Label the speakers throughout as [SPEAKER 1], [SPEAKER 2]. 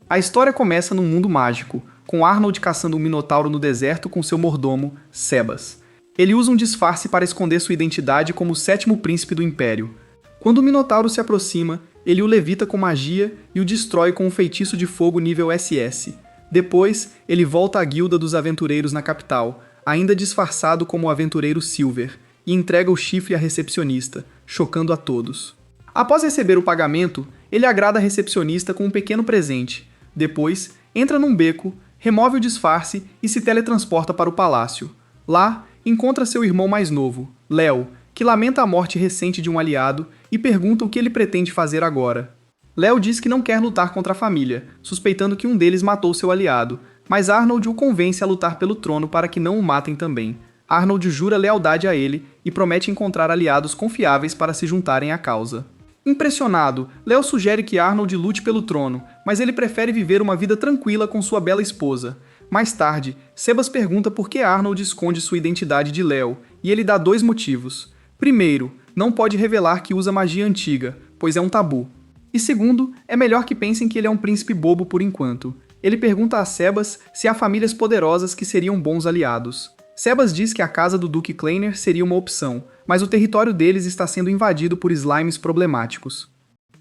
[SPEAKER 1] A história começa num mundo mágico, com Arnold caçando um minotauro no deserto com seu mordomo, Sebas. Ele usa um disfarce para esconder sua identidade como o sétimo príncipe do Império. Quando o minotauro se aproxima, ele o levita com magia e o destrói com um feitiço de fogo nível SS. Depois, ele volta à guilda dos aventureiros na capital, ainda disfarçado como o aventureiro Silver, e entrega o chifre à recepcionista, chocando a todos. Após receber o pagamento, ele agrada a recepcionista com um pequeno presente. Depois, entra num beco, remove o disfarce e se teletransporta para o palácio. Lá, encontra seu irmão mais novo, Léo, que lamenta a morte recente de um aliado e pergunta o que ele pretende fazer agora. Léo diz que não quer lutar contra a família, suspeitando que um deles matou seu aliado, mas Arnold o convence a lutar pelo trono para que não o matem também. Arnold jura lealdade a ele e promete encontrar aliados confiáveis para se juntarem à causa. Impressionado, Léo sugere que Arnold lute pelo trono, mas ele prefere viver uma vida tranquila com sua bela esposa. Mais tarde, Sebas pergunta por que Arnold esconde sua identidade de Léo, e ele dá 2 motivos. Primeiro, não pode revelar que usa magia antiga, pois é um tabu. E segundo, é melhor que pensem que ele é um príncipe bobo por enquanto. Ele pergunta a Sebas se há famílias poderosas que seriam bons aliados. Sebas diz que a casa do Duque Kleiner seria uma opção, mas o território deles está sendo invadido por slimes problemáticos.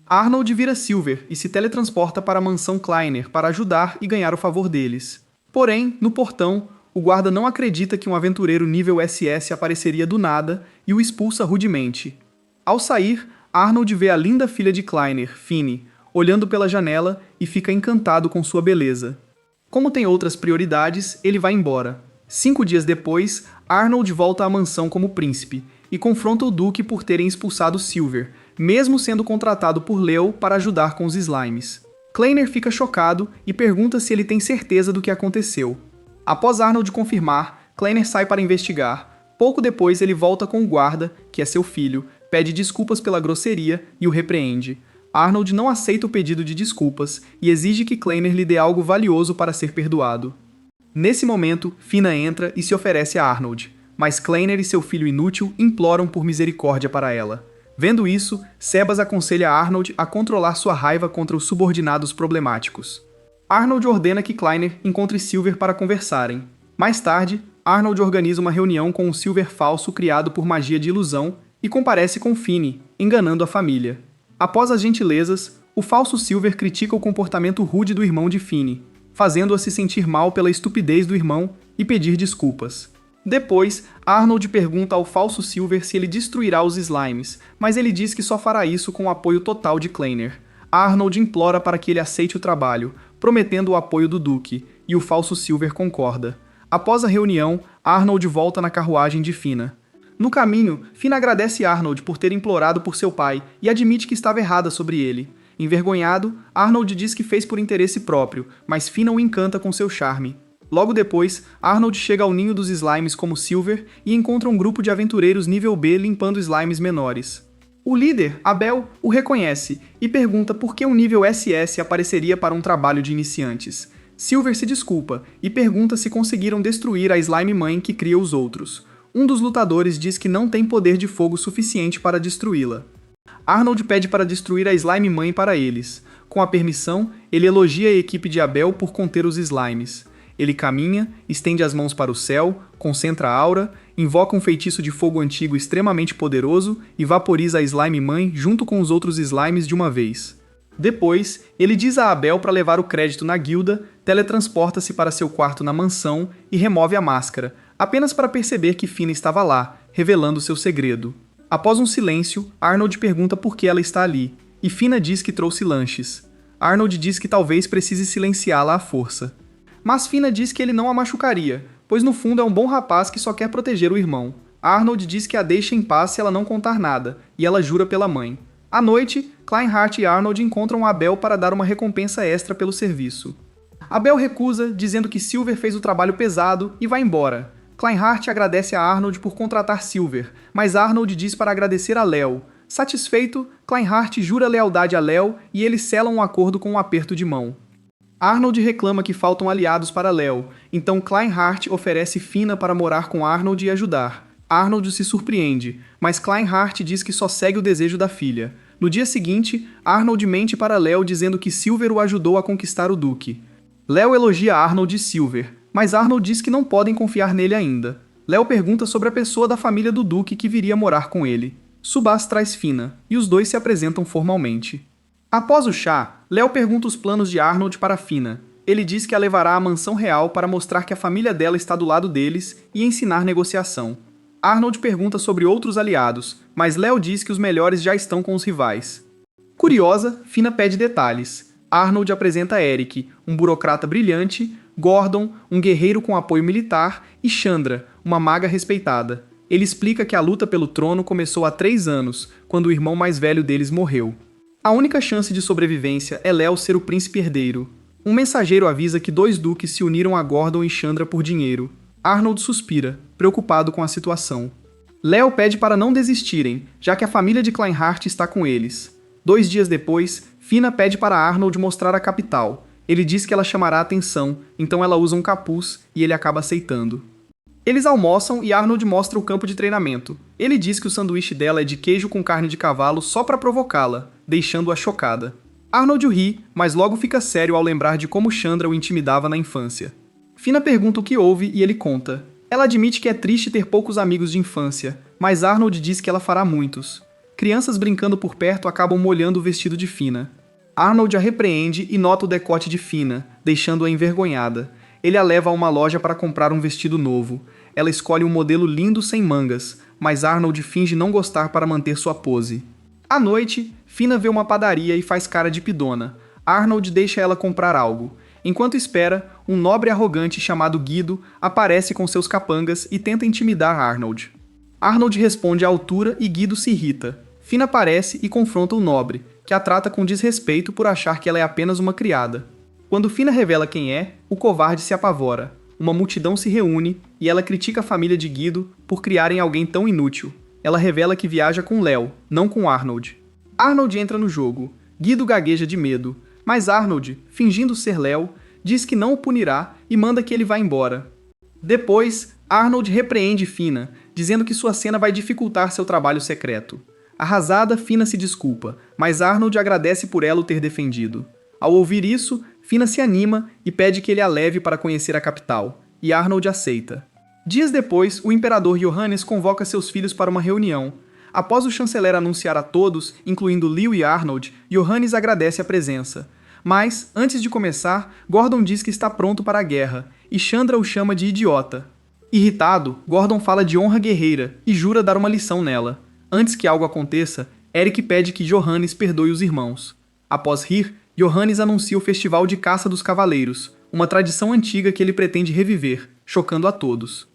[SPEAKER 1] Arnold vira Silver e se teletransporta para a mansão Kleiner para ajudar e ganhar o favor deles. Porém, no portão, o guarda não acredita que um aventureiro nível SS apareceria do nada e o expulsa rudemente. Ao sair, Arnold vê a linda filha de Kleiner, Finny, olhando pela janela e fica encantado com sua beleza. Como tem outras prioridades, ele vai embora. 5 dias depois, Arnold volta à mansão como príncipe e confronta o Duque por terem expulsado Silver, mesmo sendo contratado por Léo para ajudar com os slimes. Kleiner fica chocado e pergunta se ele tem certeza do que aconteceu. Após Arnold confirmar, Kleiner sai para investigar. Pouco depois ele volta com o guarda, que é seu filho, pede desculpas pela grosseria e o repreende. Arnold não aceita o pedido de desculpas e exige que Kleiner lhe dê algo valioso para ser perdoado. Nesse momento, Fina entra e se oferece a Arnold, mas Kleiner e seu filho inútil imploram por misericórdia para ela. Vendo isso, Sebas aconselha Arnold a controlar sua raiva contra os subordinados problemáticos. Arnold ordena que Kleiner encontre Silver para conversarem. Mais tarde, Arnold organiza uma reunião com um Silver falso criado por magia de ilusão e comparece com Finny, enganando a família. Após as gentilezas, o falso Silver critica o comportamento rude do irmão de Finny, fazendo-a se sentir mal pela estupidez do irmão e pedir desculpas. Depois, Arnold pergunta ao falso Silver se ele destruirá os slimes, mas ele diz que só fará isso com o apoio total de Kleiner. Arnold implora para que ele aceite o trabalho, prometendo o apoio do Duque, e o falso Silver concorda. Após a reunião, Arnold volta na carruagem de Fina. No caminho, Fina agradece Arnold por ter implorado por seu pai e admite que estava errada sobre ele. Envergonhado, Arnold diz que fez por interesse próprio, mas Fina o encanta com seu charme. Logo depois, Arnold chega ao ninho dos slimes como Silver e encontra um grupo de aventureiros nível B limpando slimes menores. O líder, Abel, o reconhece e pergunta por que um nível SS apareceria para um trabalho de iniciantes. Silver se desculpa e pergunta se conseguiram destruir a slime mãe que cria os outros. Um dos lutadores diz que não tem poder de fogo suficiente para destruí-la. Arnold pede para destruir a slime mãe para eles. Com a permissão, ele elogia a equipe de Abel por conter os slimes. Ele caminha, estende as mãos para o céu, concentra a aura, invoca um feitiço de fogo antigo extremamente poderoso e vaporiza a slime mãe junto com os outros slimes de uma vez. Depois, ele diz a Abel para levar o crédito na guilda, teletransporta-se para seu quarto na mansão e remove a máscara, apenas para perceber que Fina estava lá, revelando seu segredo. Após um silêncio, Arnold pergunta por que ela está ali, e Fina diz que trouxe lanches. Arnold diz que talvez precise silenciá-la à força. Mas Fina diz que ele não a machucaria, pois no fundo é um bom rapaz que só quer proteger o irmão. Arnold diz que a deixa em paz se ela não contar nada, e ela jura pela mãe. À noite, Kleinhardt e Arnold encontram Abel para dar uma recompensa extra pelo serviço. Abel recusa, dizendo que Silver fez o trabalho pesado e vai embora. Kleinhardt agradece a Arnold por contratar Silver, mas Arnold diz para agradecer a Léo. Satisfeito, Kleinhardt jura lealdade a Léo e eles selam um acordo com um aperto de mão. Arnold reclama que faltam aliados para Léo, então Kleinhardt oferece Fina para morar com Arnold e ajudar. Arnold se surpreende, mas Kleinhardt diz que só segue o desejo da filha. No dia seguinte, Arnold mente para Léo dizendo que Silver o ajudou a conquistar o Duque. Léo elogia Arnold e Silver, mas Arnold diz que não podem confiar nele ainda. Léo pergunta sobre a pessoa da família do Duque que viria morar com ele. Subas traz Fina, e os dois se apresentam formalmente. Após o chá, Léo pergunta os planos de Arnold para Fina. Ele diz que a levará à mansão real para mostrar que a família dela está do lado deles e ensinar negociação. Arnold pergunta sobre outros aliados, mas Léo diz que os melhores já estão com os rivais. Curiosa, Fina pede detalhes. Arnold apresenta Eric, um burocrata brilhante, Gordon, um guerreiro com apoio militar, e Chandra, uma maga respeitada. Ele explica que a luta pelo trono começou há 3 anos, quando o irmão mais velho deles morreu. A única chance de sobrevivência é Léo ser o príncipe herdeiro. Um mensageiro avisa que 2 duques se uniram a Gordon e Chandra por dinheiro. Arnold suspira, preocupado com a situação. Léo pede para não desistirem, já que a família de Kleinhardt está com eles. 2 dias depois, Fina pede para Arnold mostrar a capital. Ele diz que ela chamará a atenção, então ela usa um capuz e ele acaba aceitando. Eles almoçam e Arnold mostra o campo de treinamento. Ele diz que o sanduíche dela é de queijo com carne de cavalo só para provocá-la, deixando-a chocada. Arnold ri, mas logo fica sério ao lembrar de como Chandra o intimidava na infância. Fina pergunta o que houve e ele conta. Ela admite que é triste ter poucos amigos de infância, mas Arnold diz que ela fará muitos. Crianças brincando por perto acabam molhando o vestido de Fina. Arnold a repreende e nota o decote de Fina, deixando-a envergonhada. Ele a leva a uma loja para comprar um vestido novo. Ela escolhe um modelo lindo sem mangas, mas Arnold finge não gostar para manter sua pose. À noite, Fina vê uma padaria e faz cara de pidona. Arnold deixa ela comprar algo. Enquanto espera, um nobre arrogante chamado Guido aparece com seus capangas e tenta intimidar Arnold. Arnold responde à altura e Guido se irrita. Fina aparece e confronta o nobre, que a trata com desrespeito por achar que ela é apenas uma criada. Quando Fina revela quem é, o covarde se apavora. Uma multidão se reúne e ela critica a família de Guido por criarem alguém tão inútil. Ela revela que viaja com Léo, não com Arnold. Arnold entra no jogo. Guido gagueja de medo, mas Arnold, fingindo ser Léo, diz que não o punirá e manda que ele vá embora. Depois, Arnold repreende Fina, dizendo que sua cena vai dificultar seu trabalho secreto. Arrasada, Fina se desculpa, mas Arnold agradece por ela o ter defendido. Ao ouvir isso, Fina se anima e pede que ele a leve para conhecer a capital, e Arnold aceita. Dias depois, o imperador Johannes convoca seus filhos para uma reunião. Após o chanceler anunciar a todos, incluindo Leo e Arnold, Johannes agradece a presença. Mas, antes de começar, Gordon diz que está pronto para a guerra, e Chandra o chama de idiota. Irritado, Gordon fala de honra guerreira e jura dar uma lição nela. Antes que algo aconteça, Eric pede que Johannes perdoe os irmãos. Após rir, Johannes anuncia o Festival de Caça dos Cavaleiros, uma tradição antiga que ele pretende reviver, chocando a todos.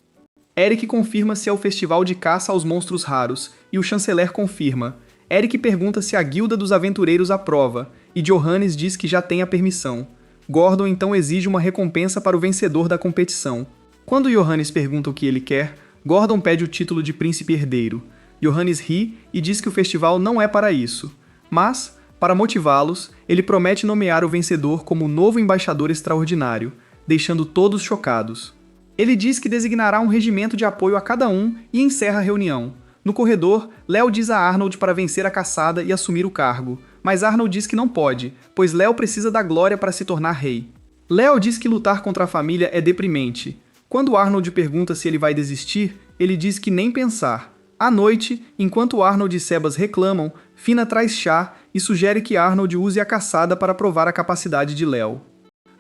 [SPEAKER 1] Eric confirma se é o festival de caça aos monstros raros, e o chanceler confirma. Eric pergunta se a Guilda dos Aventureiros aprova, e Johannes diz que já tem a permissão. Gordon então exige uma recompensa para o vencedor da competição. Quando Johannes pergunta o que ele quer, Gordon pede o título de príncipe herdeiro. Johannes ri e diz que o festival não é para isso. Mas, para motivá-los, ele promete nomear o vencedor como o novo embaixador extraordinário, deixando todos chocados. Ele diz que designará um regimento de apoio a cada um e encerra a reunião. No corredor, Léo diz a Arnold para vencer a caçada e assumir o cargo, mas Arnold diz que não pode, pois Léo precisa da glória para se tornar rei. Léo diz que lutar contra a família é deprimente. Quando Arnold pergunta se ele vai desistir, ele diz que nem pensar. À noite, enquanto Arnold e Sebas reclamam, Fina traz chá e sugere que Arnold use a caçada para provar a capacidade de Léo.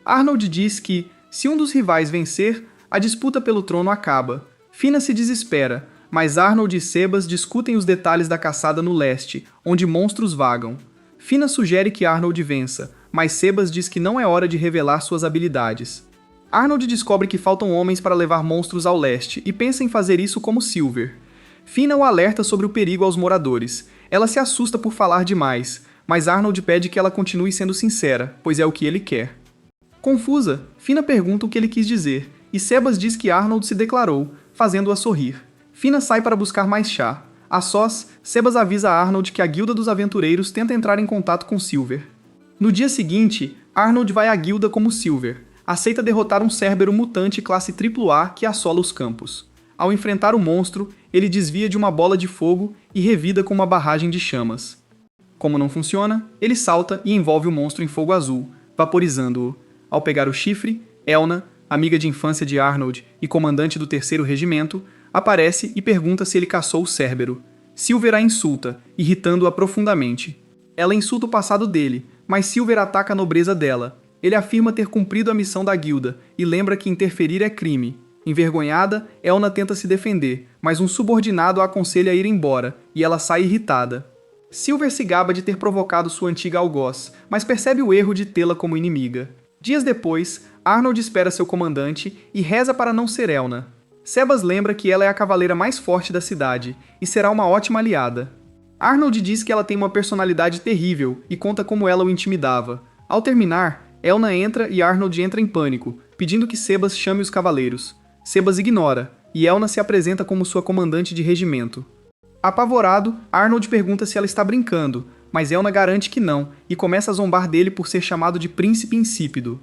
[SPEAKER 1] Arnold diz que, se um dos rivais vencer, a disputa pelo trono acaba. Fina se desespera, mas Arnold e Sebas discutem os detalhes da caçada no leste, onde monstros vagam. Fina sugere que Arnold vença, mas Sebas diz que não é hora de revelar suas habilidades. Arnold descobre que faltam homens para levar monstros ao leste e pensa em fazer isso como Silver. Fina o alerta sobre o perigo aos moradores. Ela se assusta por falar demais, mas Arnold pede que ela continue sendo sincera, pois é o que ele quer. Confusa, Fina pergunta o que ele quis dizer, e Sebas diz que Arnold se declarou, fazendo-a sorrir. Fina sai para buscar mais chá. A sós, Sebas avisa a Arnold que a Guilda dos Aventureiros tenta entrar em contato com Silver. No dia seguinte, Arnold vai à guilda como Silver. Aceita derrotar um Cérbero mutante classe AAA que assola os campos. Ao enfrentar o monstro, ele desvia de uma bola de fogo e revida com uma barragem de chamas. Como não funciona, ele salta e envolve o monstro em fogo azul, vaporizando-o. Ao pegar o chifre, Elna, amiga de infância de Arnold e comandante do 3º Regimento, aparece e pergunta se ele caçou o Cérbero. Silver a insulta, irritando-a profundamente. Ela insulta o passado dele, mas Silver ataca a nobreza dela. Ele afirma ter cumprido a missão da guilda e lembra que interferir é crime. Envergonhada, Elna tenta se defender, mas um subordinado a aconselha a ir embora, e ela sai irritada. Silver se gaba de ter provocado sua antiga algoz, mas percebe o erro de tê-la como inimiga. Dias depois, Arnold espera seu comandante e reza para não ser Elna. Sebas lembra que ela é a cavaleira mais forte da cidade e será uma ótima aliada. Arnold diz que ela tem uma personalidade terrível e conta como ela o intimidava. Ao terminar, Elna entra e Arnold entra em pânico, pedindo que Sebas chame os cavaleiros. Sebas ignora, e Elna se apresenta como sua comandante de regimento. Apavorado, Arnold pergunta se ela está brincando, mas Elna garante que não, e começa a zombar dele por ser chamado de príncipe insípido.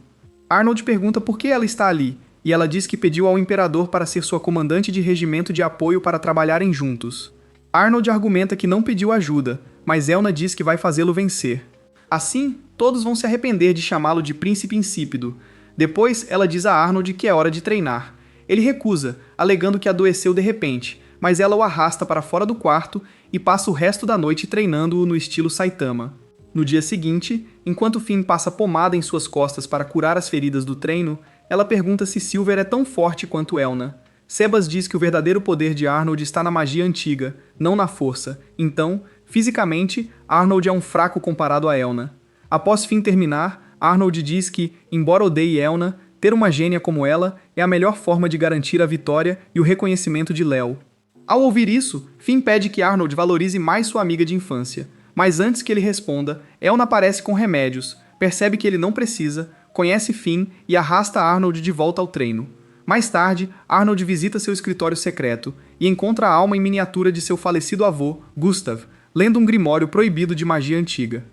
[SPEAKER 1] Arnold pergunta por que ela está ali, e ela diz que pediu ao imperador para ser sua comandante de regimento de apoio para trabalharem juntos. Arnold argumenta que não pediu ajuda, mas Elna diz que vai fazê-lo vencer. Assim, todos vão se arrepender de chamá-lo de príncipe insípido. Depois, ela diz a Arnold que é hora de treinar. Ele recusa, alegando que adoeceu de repente, mas ela o arrasta para fora do quarto e passa o resto da noite treinando-o no estilo Saitama. No dia seguinte, enquanto Finn passa pomada em suas costas para curar as feridas do treino, ela pergunta se Silver é tão forte quanto Elna. Sebas diz que o verdadeiro poder de Arnold está na magia antiga, não na força. Então, fisicamente, Arnold é um fraco comparado a Elna. Após Finn terminar, Arnold diz que, embora odeie Elna, ter uma gênia como ela é a melhor forma de garantir a vitória e o reconhecimento de Léo. Ao ouvir isso, Finn pede que Arnold valorize mais sua amiga de infância. Mas antes que ele responda, Elna aparece com remédios, percebe que ele não precisa, conhece Finn e arrasta Arnold de volta ao treino. Mais tarde, Arnold visita seu escritório secreto e encontra a alma em miniatura de seu falecido avô, Gustav, lendo um grimório proibido de magia antiga.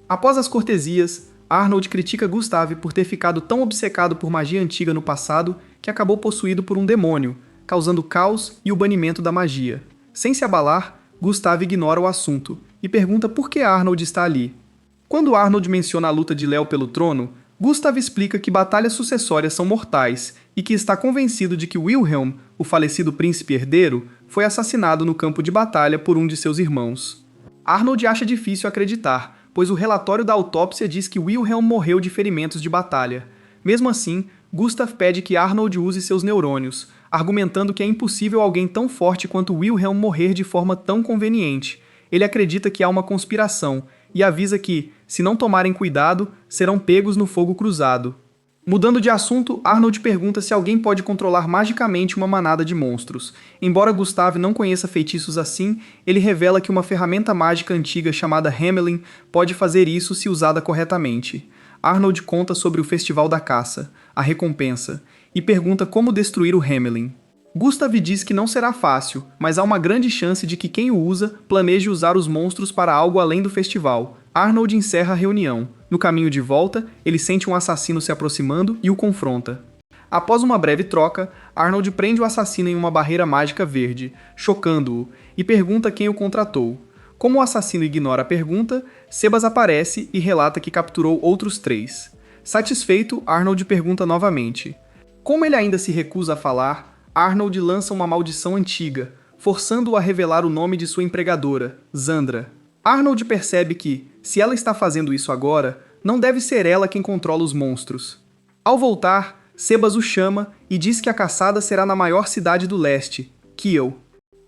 [SPEAKER 1] Após as cortesias, Arnold critica Gustav por ter ficado tão obcecado por magia antiga no passado que acabou possuído por um demônio, causando caos e o banimento da magia. Sem se abalar, Gustav ignora o assunto e pergunta por que Arnold está ali. Quando Arnold menciona a luta de Léo pelo trono, Gustav explica que batalhas sucessórias são mortais e que está convencido de que Wilhelm, o falecido príncipe herdeiro, foi assassinado no campo de batalha por um de seus irmãos. Arnold acha difícil acreditar, pois o relatório da autópsia diz que Wilhelm morreu de ferimentos de batalha. Mesmo assim, Gustav pede que Arnold use seus neurônios, argumentando que é impossível alguém tão forte quanto Wilhelm morrer de forma tão conveniente. Ele acredita que há uma conspiração e avisa que, se não tomarem cuidado, serão pegos no fogo cruzado. Mudando de assunto, Arnold pergunta se alguém pode controlar magicamente uma manada de monstros. Embora Gustav não conheça feitiços assim, ele revela que uma ferramenta mágica antiga chamada Hamelin pode fazer isso se usada corretamente. Arnold conta sobre o Festival da Caça, a recompensa, e pergunta como destruir o Hamelin. Gustav diz que não será fácil, mas há uma grande chance de que quem o usa planeje usar os monstros para algo além do festival. Arnold encerra a reunião. No caminho de volta, ele sente um assassino se aproximando e o confronta. Após uma breve troca, Arnold prende o assassino em uma barreira mágica verde, chocando-o, e pergunta quem o contratou. Como o assassino ignora a pergunta, Sebas aparece e relata que capturou outros 3. Satisfeito, Arnold pergunta novamente. Como ele ainda se recusa a falar, Arnold lança uma maldição antiga, forçando-o a revelar o nome de sua empregadora, Zandra. Arnold percebe que, se ela está fazendo isso agora, não deve ser ela quem controla os monstros. Ao voltar, Sebas o chama e diz que a caçada será na maior cidade do leste, Kiel.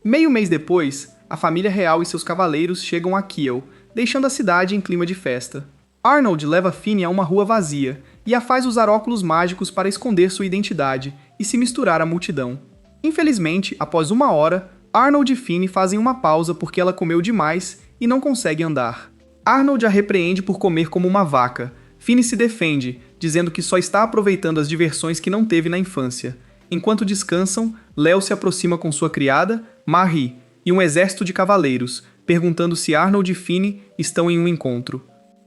[SPEAKER 1] Meio mês depois, a família real e seus cavaleiros chegam a Kiel, deixando a cidade em clima de festa. Arnold leva Finn a uma rua vazia e a faz usar óculos mágicos para esconder sua identidade e se misturar à multidão. Infelizmente, após 1 hora, Arnold e Finn fazem uma pausa porque ela comeu demais e não consegue andar. Arnold a repreende por comer como uma vaca. Finn se defende, dizendo que só está aproveitando as diversões que não teve na infância. Enquanto descansam, Léo se aproxima com sua criada, Marie, e um exército de cavaleiros, perguntando se Arnold e Finn estão em um encontro.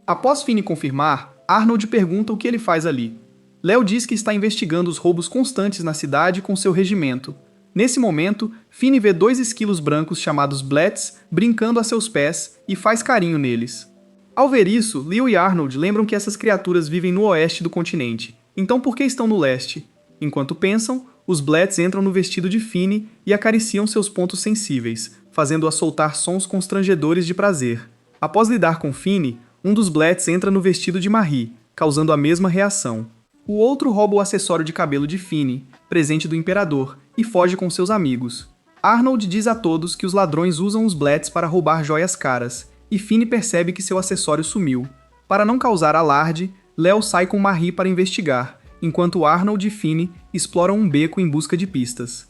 [SPEAKER 1] Após Finn confirmar, Arnold pergunta o que ele faz ali. Léo diz que está investigando os roubos constantes na cidade com seu regimento. Nesse momento, Finn vê 2 esquilos brancos chamados Blets brincando a seus pés e faz carinho neles. Ao ver isso, Leo e Arnold lembram que essas criaturas vivem no oeste do continente. Então por que estão no leste? Enquanto pensam, os Bletts entram no vestido de Fini e acariciam seus pontos sensíveis, fazendo-a soltar sons constrangedores de prazer. Após lidar com Fini, um dos Bletts entra no vestido de Marie, causando a mesma reação. O outro rouba o acessório de cabelo de Fini, presente do Imperador, e foge com seus amigos. Arnold diz a todos que os ladrões usam os Bletts para roubar joias caras, e Fini percebe que seu acessório sumiu. Para não causar alarde, Leo sai com Marie para investigar, enquanto Arnold e Fini exploram um beco em busca de pistas.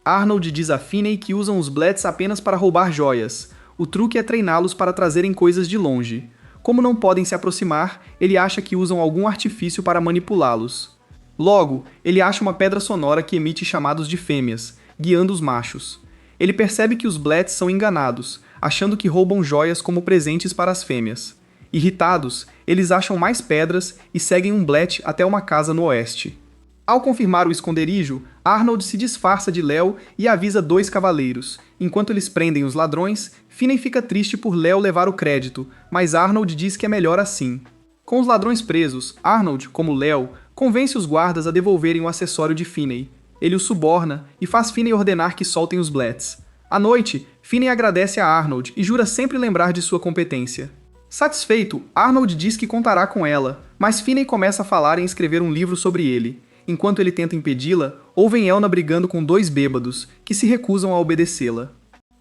[SPEAKER 1] Arnold diz a Finney que usam os Bletts apenas para roubar joias. O truque é treiná-los para trazerem coisas de longe. Como não podem se aproximar, ele acha que usam algum artifício para manipulá-los. Logo, ele acha uma pedra sonora que emite chamados de fêmeas, guiando os machos. Ele percebe que os Bletts são enganados, achando que roubam joias como presentes para as fêmeas. Irritados, eles acham mais pedras e seguem um Blett até uma casa no oeste. Ao confirmar o esconderijo, Arnold se disfarça de Leo e avisa 2 cavaleiros. Enquanto eles prendem os ladrões, Finney fica triste por Leo levar o crédito, mas Arnold diz que é melhor assim. Com os ladrões presos, Arnold, como Leo, convence os guardas a devolverem o acessório de Finney. Ele os suborna e faz Finney ordenar que soltem os Bletts. À noite, Finney agradece a Arnold e jura sempre lembrar de sua competência. Satisfeito, Arnold diz que contará com ela, mas Finney começa a falar em escrever um livro sobre ele. Enquanto ele tenta impedi-la, ouvem Elna brigando com 2 bêbados, que se recusam a obedecê-la.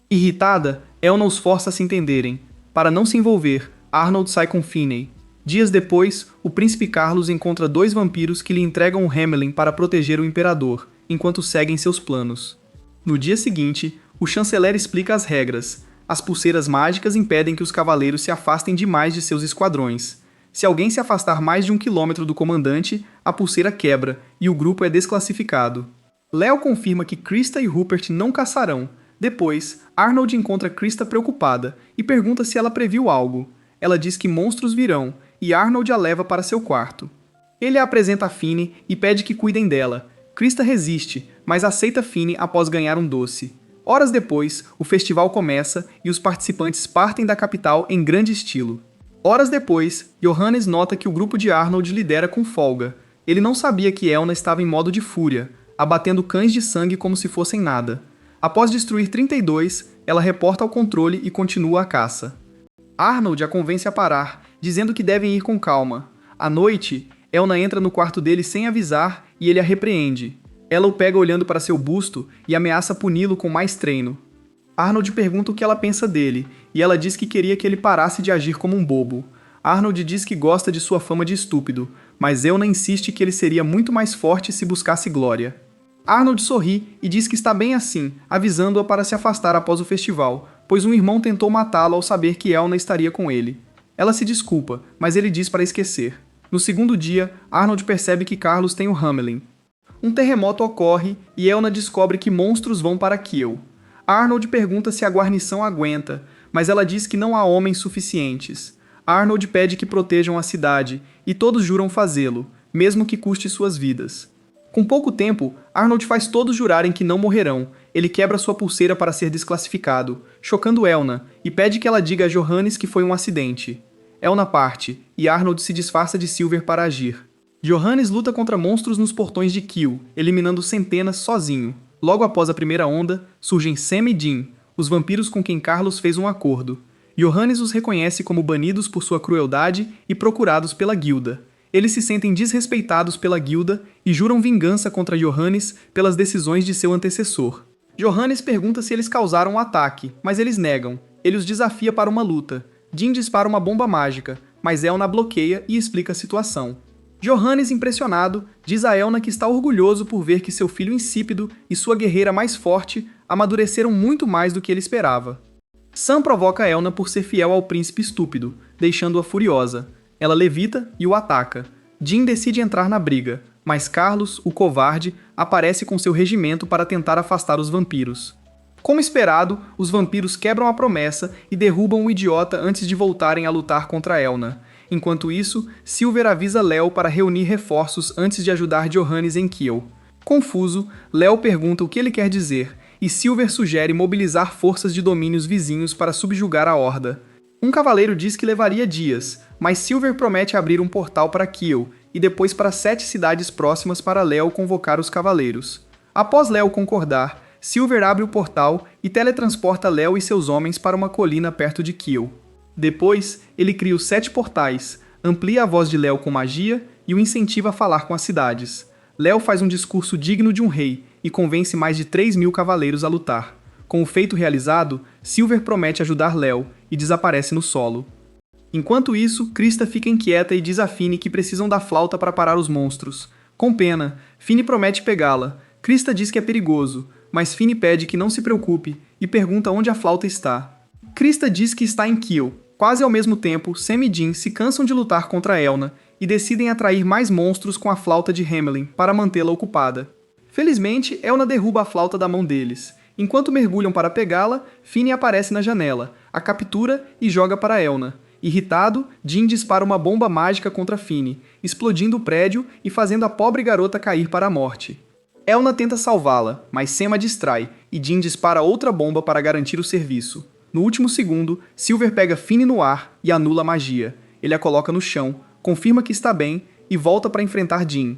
[SPEAKER 1] Irritada, Elna os força a se entenderem. Para não se envolver, Arnold sai com Finney. Dias depois, o príncipe Carlos encontra 2 vampiros que lhe entregam o Hamelin para proteger o imperador, enquanto seguem seus planos. No dia seguinte, o chanceler explica as regras. As pulseiras mágicas impedem que os cavaleiros se afastem demais de seus esquadrões. Se alguém se afastar mais de 1 quilômetro do comandante, a pulseira quebra e o grupo é desclassificado. Leo confirma que Krista e Rupert não caçarão. Depois, Arnold encontra Krista preocupada e pergunta se ela previu algo. Ela diz que monstros virão e Arnold a leva para seu quarto. Ele a apresenta a Finney e pede que cuidem dela. Krista resiste, mas aceita Finney após ganhar um doce. Horas depois, o festival começa e os participantes partem da capital em grande estilo. Horas depois, Johannes nota que o grupo de Arnold lidera com folga. Ele não sabia que Elna estava em modo de fúria, abatendo cães de sangue como se fossem nada. Após destruir 32, ela reporta ao controle e continua a caça. Arnold a convence a parar, dizendo que devem ir com calma. À noite, Elna entra no quarto dele sem avisar e ele a repreende. Ela o pega olhando para seu busto e ameaça puni-lo com mais treino. Arnold pergunta o que ela pensa dele, e ela diz que queria que ele parasse de agir como um bobo. Arnold diz que gosta de sua fama de estúpido, mas Elna insiste que ele seria muito mais forte se buscasse glória. Arnold sorri e diz que está bem assim, avisando-a para se afastar após o festival, pois um irmão tentou matá-lo ao saber que Elna estaria com ele. Ela se desculpa, mas ele diz para esquecer. No segundo dia, Arnold percebe que Carlos tem o Hamelin. Um terremoto ocorre e Elna descobre que monstros vão para Kiel. Arnold pergunta se a guarnição aguenta, mas ela diz que não há homens suficientes. Arnold pede que protejam a cidade, e todos juram fazê-lo, mesmo que custe suas vidas. Com pouco tempo, Arnold faz todos jurarem que não morrerão. Ele quebra sua pulseira para ser desclassificado, chocando Elna, e pede que ela diga a Johannes que foi um acidente. Elna parte, e Arnold se disfarça de Silver para agir. Johannes luta contra monstros nos portões de Kiel, eliminando centenas sozinho. Logo após a primeira onda, surgem Sam e Dean, os vampiros com quem Carlos fez um acordo. Johannes os reconhece como banidos por sua crueldade e procurados pela guilda. Eles se sentem desrespeitados pela guilda e juram vingança contra Johannes pelas decisões de seu antecessor. Johannes pergunta se eles causaram um ataque, mas eles negam. Ele os desafia para uma luta. Dean dispara uma bomba mágica, mas Elna bloqueia e explica a situação. Johannes, impressionado, diz a Elna que está orgulhoso por ver que seu filho insípido e sua guerreira mais forte amadureceram muito mais do que ele esperava. Sam provoca Elna por ser fiel ao príncipe estúpido, deixando-a furiosa. Ela levita e o ataca. Dean decide entrar na briga, mas Carlos, o covarde, aparece com seu regimento para tentar afastar os vampiros. Como esperado, os vampiros quebram a promessa e derrubam o idiota antes de voltarem a lutar contra Elna. Enquanto isso, Silver avisa Leo para reunir reforços antes de ajudar Johannes em Kiel. Confuso, Leo pergunta o que ele quer dizer, e Silver sugere mobilizar forças de domínios vizinhos para subjugar a Horda. Um cavaleiro diz que levaria dias, mas Silver promete abrir um portal para Kiel e depois para 7 cidades próximas para Léo convocar os cavaleiros. Após Léo concordar, Silver abre o portal e teletransporta Léo e seus homens para uma colina perto de Kiel. Depois, ele cria os 7 portais, amplia a voz de Léo com magia e o incentiva a falar com as cidades. Léo faz um discurso digno de um rei e convence mais de 3.000 cavaleiros a lutar. Com o feito realizado, Silver promete ajudar Léo e desaparece no solo. Enquanto isso, Krista fica inquieta e diz a Fine que precisam da flauta para parar os monstros. Com pena, Fine promete pegá-la. Krista diz que é perigoso, mas Fine pede que não se preocupe e pergunta onde a flauta está. Krista diz que está em Kiel. Quase ao mesmo tempo, Sam e Jean se cansam de lutar contra Elna e decidem atrair mais monstros com a flauta de Hamelin para mantê-la ocupada. Felizmente, Elna derruba a flauta da mão deles. Enquanto mergulham para pegá-la, Fine aparece na janela, a captura e joga para Elna. Irritado, Jean dispara uma bomba mágica contra Fine, explodindo o prédio e fazendo a pobre garota cair para a morte. Elna tenta salvá-la, mas Sam a distrai e Jean dispara outra bomba para garantir o serviço. No último segundo, Silver pega Fine no ar e anula a magia. Ele a coloca no chão, confirma que está bem e volta para enfrentar Jean.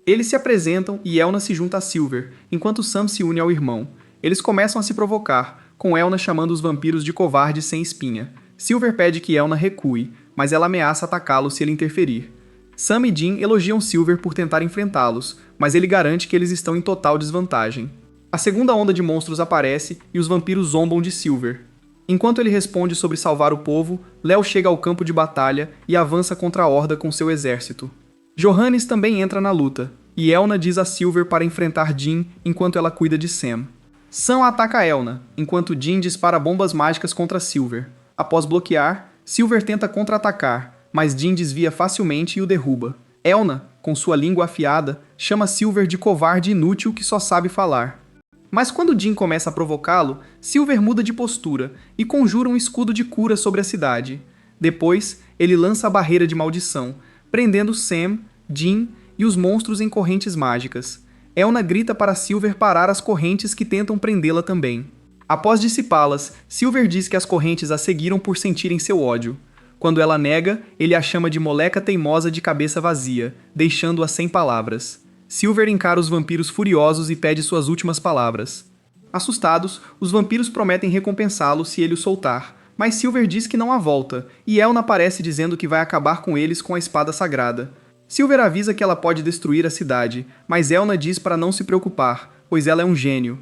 [SPEAKER 1] Eles se apresentam e Elna se junta a Silver, enquanto Sam se une ao irmão. Eles começam a se provocar, com Elna chamando os vampiros de covardes sem espinha. Silver pede que Elna recue, mas ela ameaça atacá-lo se ele interferir. Sam e Jean elogiam Silver por tentar enfrentá-los, mas ele garante que eles estão em total desvantagem. A segunda onda de monstros aparece e os vampiros zombam de Silver. Enquanto ele responde sobre salvar o povo, Léo chega ao campo de batalha e avança contra a Horda com seu exército. Johannes também entra na luta, e Elna diz a Silver para enfrentar Jean enquanto ela cuida de Sam. Sam ataca Elna, enquanto Jean dispara bombas mágicas contra Silver. Após bloquear, Silver tenta contra-atacar, mas Jean desvia facilmente e o derruba. Elna, com sua língua afiada, chama Silver de covarde inútil que só sabe falar. Mas quando Jean começa a provocá-lo, Silver muda de postura e conjura um escudo de cura sobre a cidade. Depois, ele lança a barreira de maldição, prendendo Sam, Jean e os monstros em correntes mágicas. Elna grita para Silver parar as correntes que tentam prendê-la também. Após dissipá-las, Silver diz que as correntes a seguiram por sentirem seu ódio. Quando ela nega, ele a chama de moleca teimosa de cabeça vazia, deixando-a sem palavras. Silver encara os vampiros furiosos e pede suas últimas palavras. Assustados, os vampiros prometem recompensá-lo se ele o soltar, mas Silver diz que não há volta, e Elna aparece dizendo que vai acabar com eles com a espada sagrada. Silver avisa que ela pode destruir a cidade, mas Elna diz para não se preocupar, pois ela é um gênio.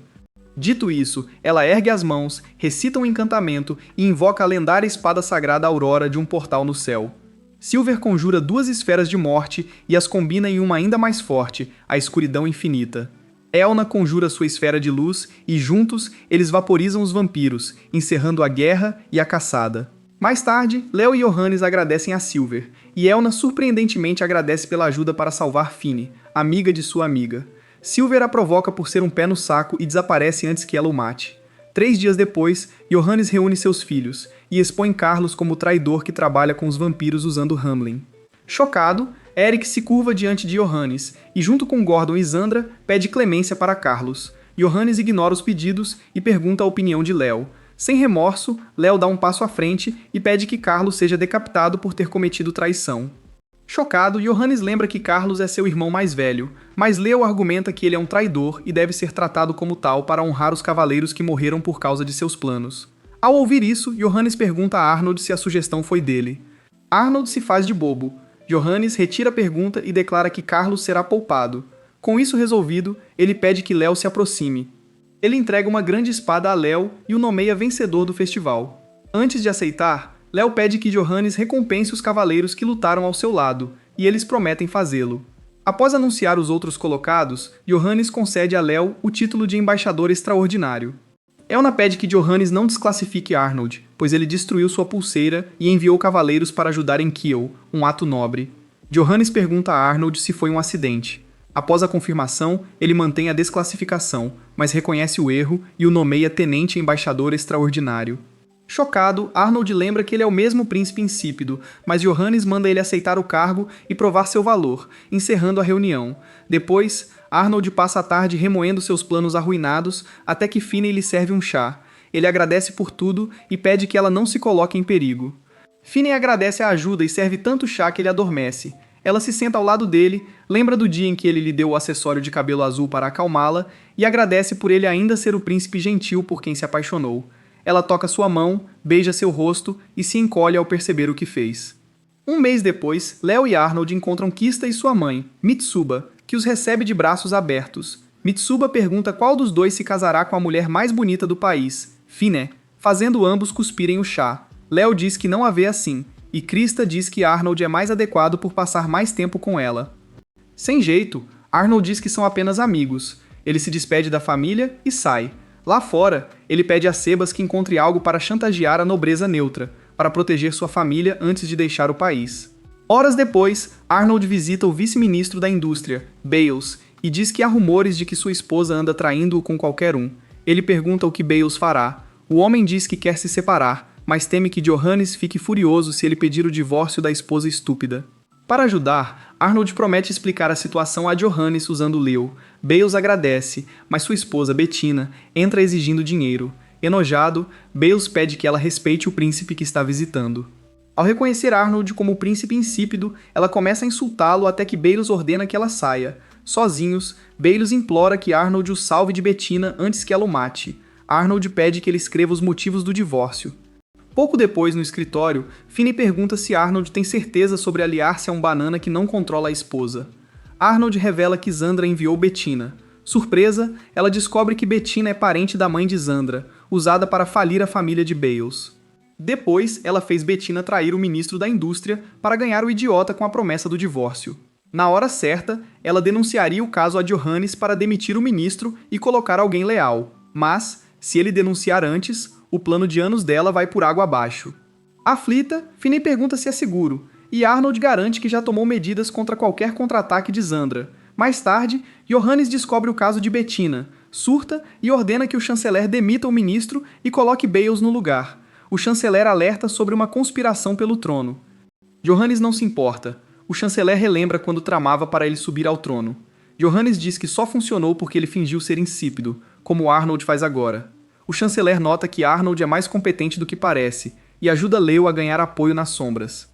[SPEAKER 1] Dito isso, ela ergue as mãos, recita um encantamento e invoca a lendária espada sagrada Aurora de um portal no céu. Silver conjura 2 esferas de morte e as combina em uma ainda mais forte, a escuridão infinita. Elna conjura sua esfera de luz e, juntos, eles vaporizam os vampiros, encerrando a guerra e a caçada. Mais tarde, Léo e Johannes agradecem a Silver, e Elna surpreendentemente agradece pela ajuda para salvar Fine, amiga de sua amiga. Silver a provoca por ser um pé no saco e desaparece antes que ela o mate. 3 dias depois, Johannes reúne seus filhos e expõe Carlos como o traidor que trabalha com os vampiros usando Hamelin. Chocado, Eric se curva diante de Johannes e, junto com Gordon e Zandra, pede clemência para Carlos. Johannes ignora os pedidos e pergunta a opinião de Léo. Sem remorso, Léo dá um passo à frente e pede que Carlos seja decapitado por ter cometido traição. Chocado, Johannes lembra que Carlos é seu irmão mais velho, mas Léo argumenta que ele é um traidor e deve ser tratado como tal para honrar os cavaleiros que morreram por causa de seus planos. Ao ouvir isso, Johannes pergunta a Arnold se a sugestão foi dele. Arnold se faz de bobo. Johannes retira a pergunta e declara que Carlos será poupado. Com isso resolvido, ele pede que Léo se aproxime. Ele entrega uma grande espada a Léo e o nomeia vencedor do festival. Antes de aceitar, Léo pede que Johannes recompense os cavaleiros que lutaram ao seu lado, e eles prometem fazê-lo. Após anunciar os outros colocados, Johannes concede a Léo o título de embaixador extraordinário. Elna pede que Johannes não desclassifique Arnold, pois ele destruiu sua pulseira e enviou cavaleiros para ajudar em Kiel, um ato nobre. Johannes pergunta a Arnold se foi um acidente. Após a confirmação, ele mantém a desclassificação, mas reconhece o erro e o nomeia tenente embaixador extraordinário. Chocado, Arnold lembra que ele é o mesmo príncipe insípido, mas Johannes manda ele aceitar o cargo e provar seu valor, encerrando a reunião. Depois, Arnold passa a tarde remoendo seus planos arruinados até que Fine lhe serve um chá. Ele agradece por tudo e pede que ela não se coloque em perigo. Finney agradece a ajuda e serve tanto chá que ele adormece. Ela se senta ao lado dele, lembra do dia em que ele lhe deu o acessório de cabelo azul para acalmá-la e agradece por ele ainda ser o príncipe gentil por quem se apaixonou. Ela toca sua mão, beija seu rosto e se encolhe ao perceber o que fez. Um mês depois, Léo e Arnold encontram Kista e sua mãe, Mitsuba, que os recebe de braços abertos. Mitsuba pergunta qual dos dois se casará com a mulher mais bonita do país, Finney, fazendo ambos cuspirem o chá. Léo diz que não a vê assim, e Krista diz que Arnold é mais adequado por passar mais tempo com ela. Sem jeito, Arnold diz que são apenas amigos. Ele se despede da família e sai. Lá fora, ele pede a Sebas que encontre algo para chantagear a nobreza neutra, para proteger sua família antes de deixar o país. Horas depois, Arnold visita o vice-ministro da indústria, Bales, e diz que há rumores de que sua esposa anda traindo-o com qualquer um. Ele pergunta o que Bales fará. O homem diz que quer se separar, mas teme que Johannes fique furioso se ele pedir o divórcio da esposa estúpida. Para ajudar, Arnold promete explicar a situação a Johannes usando Leo. Bales agradece, mas sua esposa, Bettina, entra exigindo dinheiro. Enojado, Bales pede que ela respeite o príncipe que está visitando. Ao reconhecer Arnold como o príncipe insípido, ela começa a insultá-lo até que Bales ordena que ela saia. Sozinhos, Bales implora que Arnold o salve de Bettina antes que ela o mate. Arnold pede que ele escreva os motivos do divórcio. Pouco depois, no escritório, Finney pergunta se Arnold tem certeza sobre aliar-se a um banana que não controla a esposa. Arnold revela que Zandra enviou Bettina. Surpresa, ela descobre que Bettina é parente da mãe de Zandra, usada para falir a família de Bales. Depois, ela fez Bettina trair o ministro da indústria para ganhar o idiota com a promessa do divórcio. Na hora certa, ela denunciaria o caso a Johannes para demitir o ministro e colocar alguém leal. Mas, se ele denunciar antes, o plano de anos dela vai por água abaixo. Aflita, Finney pergunta se é seguro, e Arnold garante que já tomou medidas contra qualquer contra-ataque de Zandra. Mais tarde, Johannes descobre o caso de Bettina, surta e ordena que o chanceler demita o ministro e coloque Bales no lugar. O chanceler alerta sobre uma conspiração pelo trono. Johannes não se importa. O chanceler relembra quando tramava para ele subir ao trono. Johannes diz que só funcionou porque ele fingiu ser insípido, como Arnold faz agora. O chanceler nota que Arnold é mais competente do que parece e ajuda Leo a ganhar apoio nas sombras.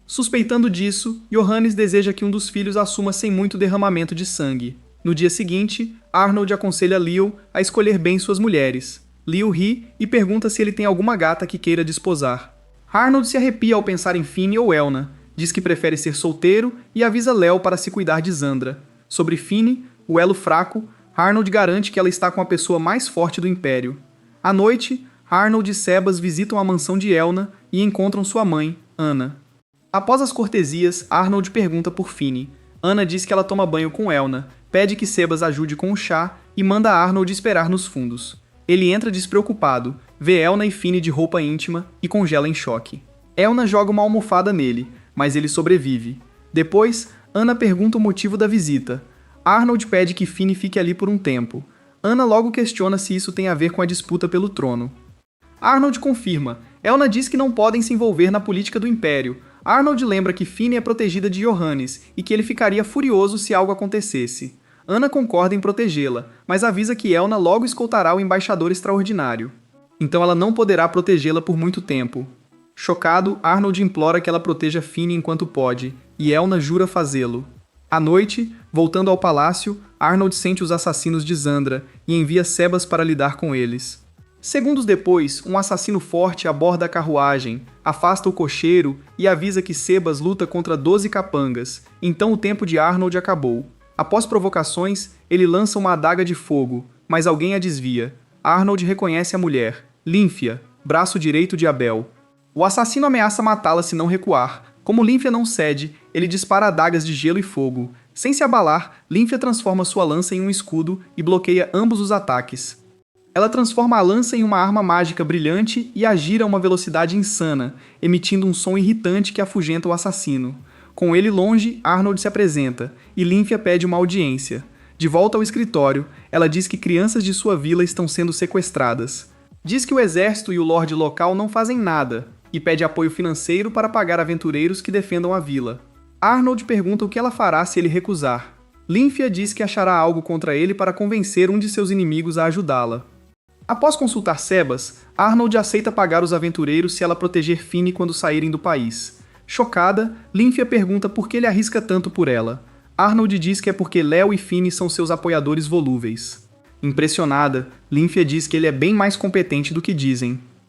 [SPEAKER 1] Suspeitando disso, Johannes deseja que um dos filhos assuma sem muito derramamento de sangue. No dia seguinte, Arnold aconselha Leo a escolher bem suas mulheres. Leo ri e pergunta se ele tem alguma gata que queira desposar. Arnold se arrepia ao pensar em Finney ou Elna, diz que prefere ser solteiro e avisa Leo para se cuidar de Zandra. Sobre Finney, o elo fraco, Arnold garante que ela está com a pessoa mais forte do Império. À noite, Arnold e Sebas visitam a mansão de Elna e encontram sua mãe, Anna. Após as cortesias, Arnold pergunta por Finney. Anna diz que ela toma banho com Elna, pede que Sebas ajude com o chá e manda Arnold esperar nos fundos. Ele entra despreocupado, vê Elna e Finney de roupa íntima e congela em choque. Elna joga uma almofada nele, mas ele sobrevive. Depois, Anna pergunta o motivo da visita. Arnold pede que Finney fique ali por um tempo. Anna logo questiona se isso tem a ver com a disputa pelo trono. Arnold confirma. Elna diz que não podem se envolver na política do Império. Arnold lembra que Finney é protegida de Johannes e que ele ficaria furioso se algo acontecesse. Anna concorda em protegê-la, mas avisa que Elna logo escoltará o embaixador extraordinário. Então ela não poderá protegê-la por muito tempo. Chocado, Arnold implora que ela proteja Finney enquanto pode, e Elna jura fazê-lo. À noite, voltando ao palácio, Arnold sente os assassinos de Zandra e envia Sebas para lidar com eles. Segundos depois, um assassino forte aborda a carruagem, afasta o cocheiro e avisa que Sebas luta contra 12 capangas, então o tempo de Arnold acabou. Após provocações, ele lança uma adaga de fogo, mas alguém a desvia. Arnold reconhece a mulher, Lynfia, braço direito de Abel. O assassino ameaça matá-la se não recuar. Como Lynfia não cede, ele dispara adagas de gelo e fogo. Sem se abalar, Lynfia transforma sua lança em um escudo e bloqueia ambos os ataques. Ela transforma a lança em uma arma mágica brilhante e a gira a uma velocidade insana, emitindo um som irritante que afugenta o assassino. Com ele longe, Arnold se apresenta, e Lynfia pede uma audiência. De volta ao escritório, ela diz que crianças de sua vila estão sendo sequestradas. Diz que o exército e o lorde local não fazem nada, e pede apoio financeiro para pagar aventureiros que defendam a vila. Arnold pergunta o que ela fará se ele recusar. Lynfia diz que achará algo contra ele para convencer um de seus inimigos a ajudá-la. Após consultar Sebas, Arnold aceita pagar os aventureiros se ela proteger Fini quando saírem do país. Chocada, Lynthia pergunta por que ele arrisca tanto por ela. Arnold diz que é porque Léo e Fini são seus apoiadores volúveis. Impressionada, Lynthia diz que ele é bem mais competente do que dizem.